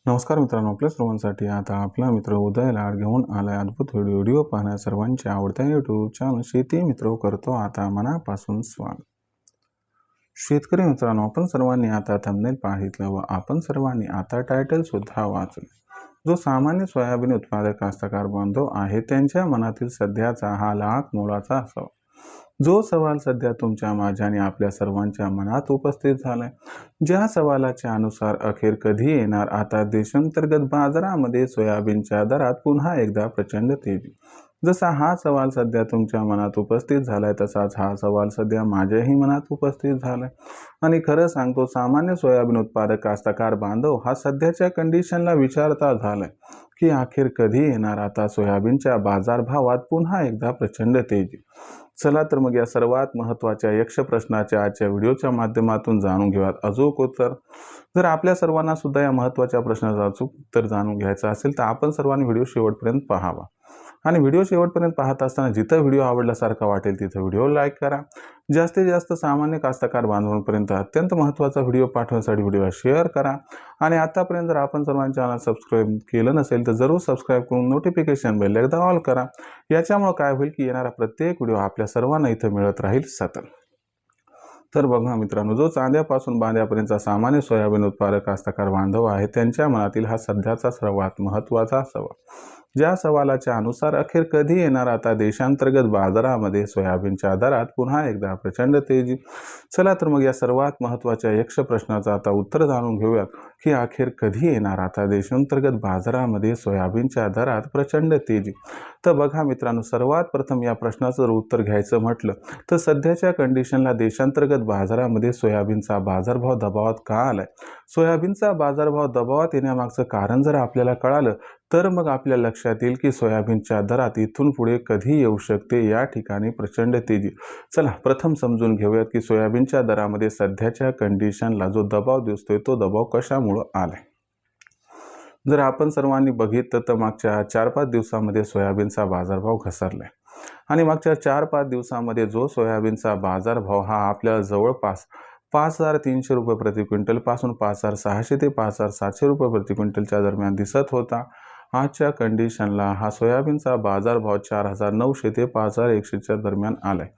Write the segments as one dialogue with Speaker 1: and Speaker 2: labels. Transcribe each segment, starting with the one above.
Speaker 1: नमस्कार मित्रांनो, आपल्या सर्वांसाठी आता आपला मित्र उदय लाड घेऊन आलाय अद्भुत व्हिडिओ पाहण्या सर्वांचे आवडत्या यूट्यूब चॅनल शेती मित्र करतो आता मनापासून स्वागत। शेतकरी मित्रांनो, आपण सर्वांनी आता थंबनेल पाहितलं व आपण सर्वांनी आता टायटल सुद्धा वाचलं। जो सामान्य सोयाबीन उत्पादक कास्तकार बांधव आहे त्यांच्या मनातील सध्याचा हा लाख मोलाचा असावा। जो सवाल सध्या तुमच्या माझ्या आणि आपल्या सर्वांच्या मनात उपस्थित झालाय, ज्या सवालाच्या अनुसार अखेर कधी येणार आता देशांतर्गत बाजारामध्ये सोयाबीनच्या दरात पुन्हा एकदा प्रचंड तेजी। जसा हा सवाल सध्या तुमच्या मनात उपस्थित झालाय तसाच हा सवाल सध्या माझ्याही मनात उपस्थित झालाय। आणि खरं सांगतो, सामान्य सोयाबीन उत्पादक कास्तकार बांधव हा सध्याच्या कंडिशनला विचारता झालाय की अखेर कधी येणार आता सोयाबीनच्या बाजारभावात पुन्हा एकदा प्रचंड तेजी। चला तर मग या सर्वात महत्त्वाच्या यक्ष प्रश्नाच्या आजच्या व्हिडिओच्या माध्यमातून जाणून घेऊयात अचूक उत्तर। जर आपल्या सर्वांना सुद्धा या महत्त्वाच्या प्रश्नाचं अचूक उत्तर जाणून घ्यायचं असेल तर आपण सर्वांनी व्हिडिओ शेवटपर्यंत पाहावा। आणि व्हिडिओ शेवटपर्यंत पाहत असताना जिथं व्हिडिओ आवडल्यासारखा वाटेल तिथं व्हिडिओ लाईक करा। जास्तीत जास्त सामान्य कास्तकार बांधवांपर्यंत अत्यंत महत्त्वाचा व्हिडिओ पाठवण्यासाठी व्हिडिओला शेअर करा। आणि आतापर्यंत जर आपण सर्वांच्या चॅनल सबस्क्राईब केलं नसेल तर जरूर सबस्क्राईब करून नोटिफिकेशन बेल एकदा ऑल करा। याच्यामुळे काय होईल की येणारा प्रत्येक व्हिडिओ आपल्या सर्वांना इथं मिळत राहील सतत। तर बघा मित्रांनो, जो चांद्यापासून बांध्यापर्यंतचा सामान्य सोयाबीन उत्पादक कास्तकार बांधव आहे त्यांच्या मनातील हा सध्याचा सर्वात महत्त्वाचा सवाल, ज्या सवालाच्या अनुसार अखेर कधी येणार आता देशांतर्गत बाजारामध्ये सोयाबीनच्या दरात पुन्हा एकदा प्रचंड तेजी। चला तर मग या सर्वात महत्त्वाच्या यक्ष प्रश्नाचं आता उत्तर जाणून घेऊयात की अखेर कधी येणार आता देशांतर्गत बाजारामध्ये सोयाबीनच्या दरात प्रचंड तेजी। तर बघा मित्रांनो, सर्वात प्रथम या प्रश्नाचं जर उत्तर घ्यायचं म्हटलं तर सध्याच्या कंडिशनला देशांतर्गत बाजारामध्ये सोयाबीनचा बाजारभाव दबावात का आलाय, सोयाबीनचा बाजारभाव दबावात येण्यामागचं कारण जर आपल्याला कळालं तर मग आपल्या लक्षात येईल की सोयाबीनच्या दरात इथून पुढे कधी येऊ शकते या ठिकाणी प्रचंड तेजी। चला प्रथम समजून घेऊयात की सोयाबीनच्या दरामध्ये सध्याच्या कंडिशनला जो दबाव दिसतोय तो दबाव कशामुळे आलाय। जर आपण सर्वांनी बघितलं तर मागच्या 4-5 दिवसामध्ये सोयाबीनचा बाजारभाव घसरलाय आणि मागच्या 4-5 दिवसामध्ये जो सोयाबीनचा बाजारभाव हा आपल्याला जवळपास 5,300 रुपये प्रति क्विंटल पासून 5,600 ते 5,700 रुपये प्रति क्विंटलच्या दरम्यान दिसत होता, आजच्या कंडिशनला हा सोयाबीनचा बाजारभाव 4,900 ते 5,100च्या दरम्यान आलाय।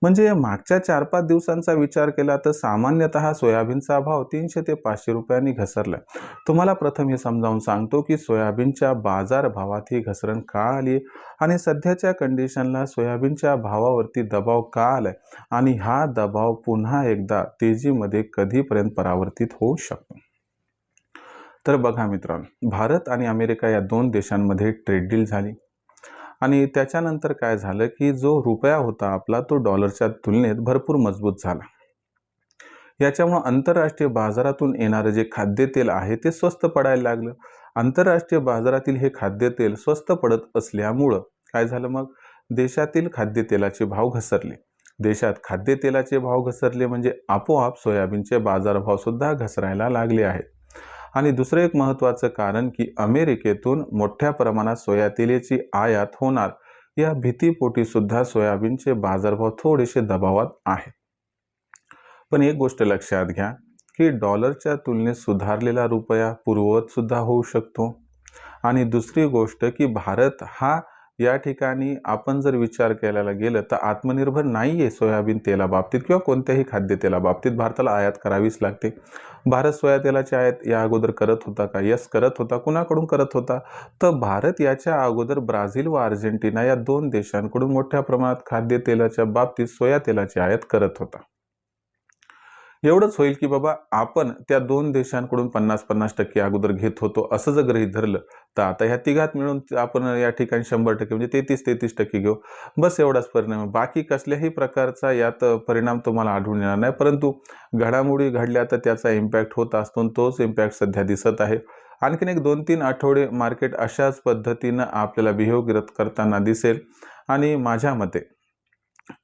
Speaker 1: म्हणजे मागच्या 4-5 दिवसांचा विचार केला तर सामान्यतः सोयाबीनचा भाव 300 ते 500 रुपयांनी घसरलाय। तुम्हाला प्रथम हे समजावून सांगतो की सोयाबीनच्या बाजारभावात ही घसरण का आली आणि सध्याच्या कंडिशनला सोयाबीनच्या भावावरती दबाव का आलाय आणि हा दबाव पुन्हा एकदा तेजीमध्ये कधीपर्यंत परावर्तित होऊ शकतो। तर बघा मित्रांनो, भारत आणि अमेरिका या दोन देशांमध्ये ट्रेड डील झाली आणि त्याच्यानंतर काय झालं की जो रुपया होता आपला तो डॉलरच्या तुलनेत भरपूर मजबूत झाला। याच्यामुळे आंतरराष्ट्रीय बाजारातून येणारे जे खाद्यतेल आहे ते स्वस्त पडायला लागलं। आंतरराष्ट्रीय बाजारातील हे खाद्यतेल स्वस्त पडत असल्यामुळं काय झालं, मग देशातील खाद्यतेलाचे भाव घसरले। देशात खाद्यतेलाचे भाव घसरले म्हणजे आपोआप सोयाबीनचे बाजारभाव सुद्धा घसरायला लागले आहेत। आणि दुसरं एक महत्त्वाचं कारण की अमेरिकेतून मोठ्या प्रमाणात सोयातेलाची आयात होणार या भीतीपोटी सुद्धा सोयाबीनचे बाजारभाव थोडेसे दबावात आहेत। पण एक गोष्ट लक्षात घ्या की डॉलरच्या तुलनेत सुधारलेला रुपया पूर्ववत सुद्धा होऊ शकतो। आणि दुसरी गोष्ट की भारत हा या ठिकाणी आपण जर विचार केला गेलं तर आत्मनिर्भर नाहीये सोयाबीन तेलाबाबतीत किंवा कोणत्याही खाद्यतेलाबाबतीत भारताला आयात करावीच लागते। भारत सोयातेलाची आयात या अगोदर करत होता का? यस करत होता। कुणाकडून करत होता? तर भारत याच्या अगोदर ब्राझील व अर्जेंटिना या दोन देशांकडून मोठ्या प्रमाणात खाद्यतेलाच्या बाबतीत सोयातेलाची आयात करत होता। एवढंच होईल की बाबा आपण त्या दोन देशांकडून 50-50% अगोदर घेत होतो असं जर गृहीत धरलं तर आता ह्या तिघात मिळून आपण या ठिकाणी 100% म्हणजे 33% घेऊ, बस एवढाच परिणाम। बाकी कसल्याही प्रकारचा यात परिणाम तुम्हाला आढळून येणार नाही, परंतु घडामोडी घडल्या तर त्याचा इम्पॅक्ट होत असतो, तोच इम्पॅक्ट सध्या दिसत आहे। आणखीन एक 2-3 आठवडे मार्केट अशाच पद्धतीनं आपल्याला बिहेव करताना दिसेल आणि माझ्या मते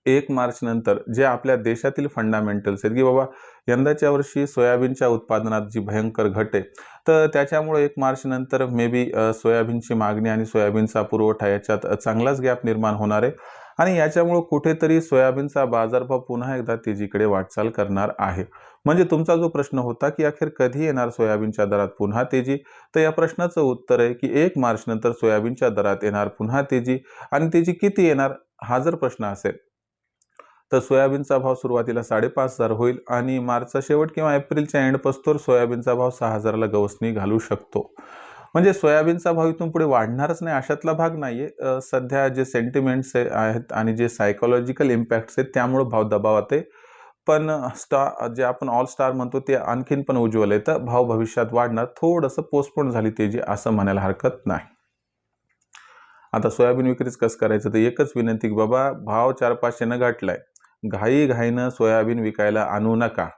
Speaker 1: 1 मार्च नंतर जे आपल्या देशातील फंडामेंटल्स आहेत की बाबा यंदाच्या वर्षी सोयाबीनच्या उत्पादनात जी भयंकर घट आहे तर त्याच्यामुळे 1 मार्च नंतर मे बी सोयाबीनची मागणी आणि सोयाबीनचा पुरवठा याच्यात चांगलाच गॅप निर्माण होणार आहे आणि याच्यामुळे कुठेतरी सोयाबीनचा बाजारभाव पुन्हा एकदा तेजीकडे वाटचाल करणार आहे। म्हणजे तुमचा जो प्रश्न होता की अखेर कधी येणार सोयाबीनच्या दरात पुन्हा तेजी, तर या प्रश्नाचं उत्तर आहे की 1 मार्च नंतर सोयाबीनच्या दरात येणार पुन्हा तेजी। आणि तेजी किती येणार हा जर प्रश्न असेल तर सोयाबीनचा भाव सुरुवातीला 5,500 होईल आणि मार्चचा शेवट किंवा एप्रिलच्या एंड पस्तोर सोयाबीनचा भाव 6,000ला गवसणी घालू शकतो। म्हणजे सोयाबीनचा भाव इथून पुढे वाढणारच नाही अशातला भाग नाहीये। सध्या जे सेंटिमेंट्स आहेत आणि जे सायकोलॉजिकल इम्पॅक्ट्स आहेत त्यामुळे भाव दबावात आहे। पण जे आपण ऑल स्टार म्हणतो ते आणखीन पण उज्ज्वल आहे, तर भाव भविष्यात वाढणार, थोडंसं पोस्टपोन झाली तेजी असं म्हणायला हरकत नाही। आता सोयाबीन विक्रीच कसं करायचं, तर एकच विनंती की बाबा भाव 400-500 न घटलाय, घाईघाईनं सोयाबीन विकायला आणू नका।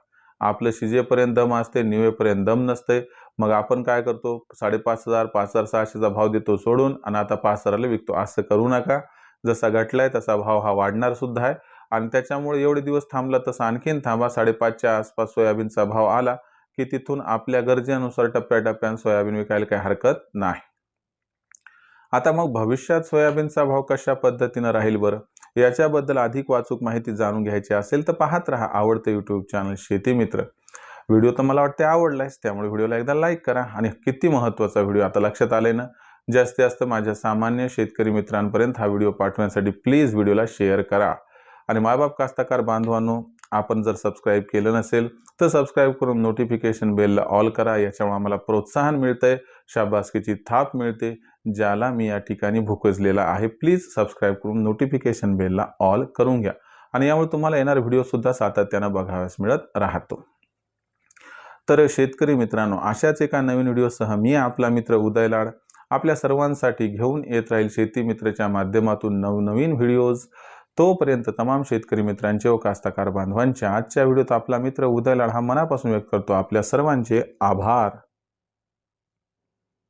Speaker 1: आपलं शिजेपर्यंत दम असते, निवेपर्यंत दम नसते। मग आपण काय करतो, 5,500 5,600चा भाव देतो सोडून आणि आता 5,000ला विकतो, असं करू नका। जसा घटलाय तसा भाव हा वाढणार सुद्धा आहे आणि त्याच्यामुळे एवढे दिवस थांबला तसं आणखीन थांबा। 5,500च्या आसपास सोयाबीनचा भाव आला की तिथून आपल्या गरजेनुसार टप्प्याटप्प्याने सोयाबीन विकायला काही हरकत नाही। आता मग भविष्यात सोयाबीनचा भाव कशा पद्धतीने राहील बरं, याच्याबद्दल अधिक वाचूक माहिती जाणून घ्यायची असेल तर पाहत रहा आवडते यूट्यूब चॅनल शेती मित्र। व्हिडिओ तर मला वाटते आवडलाच, त्यामुळे व्हिडिओला एकदा लाईक करा। आणि किती महत्त्वाचा व्हिडिओ आता लक्षात आले ना, जास्तीत जास्त माझ्या सामान्य शेतकरी मित्रांपर्यंत हा व्हिडिओ पाठवण्यासाठी प्लीज व्हिडिओला शेअर करा। आणि मायबाप कास्तकार बांधवांनो, आपण जर सबस्क्राईब केलं नसेल तर सबस्क्राईब करून नोटिफिकेशन बेलला ऑल करा। याच्यामुळे आम्हाला प्रोत्साहन मिळतंय, शाबासकीची थाप मिळते, ज्याला मी या ठिकाणी भुकजलेला आहे। प्लीज सबस्क्राईब करून नोटिफिकेशन बेलला ऑल करून घ्या आणि यामुळे तुम्हाला येणारे व्हिडिओ सुद्धा सातत्याने बघावयास मिळत राहतो। तर शेतकरी मित्रांनो, अशाच एका नवीन व्हिडिओसह मी आपला मित्र उदय लाड आपल्या सर्वांसाठी घेऊन येत राहील शेती मित्रच्या माध्यमातून नवनवीन व्हिडिओज। तोपर्यंत तमाम शेतकरी मित्रांचे व कास्तकार बांधवांच्या आजच्या व्हिडिओत आपला मित्र उदय लाड हा मनापासून व्यक्त करतो आपल्या सर्वांचे आभार।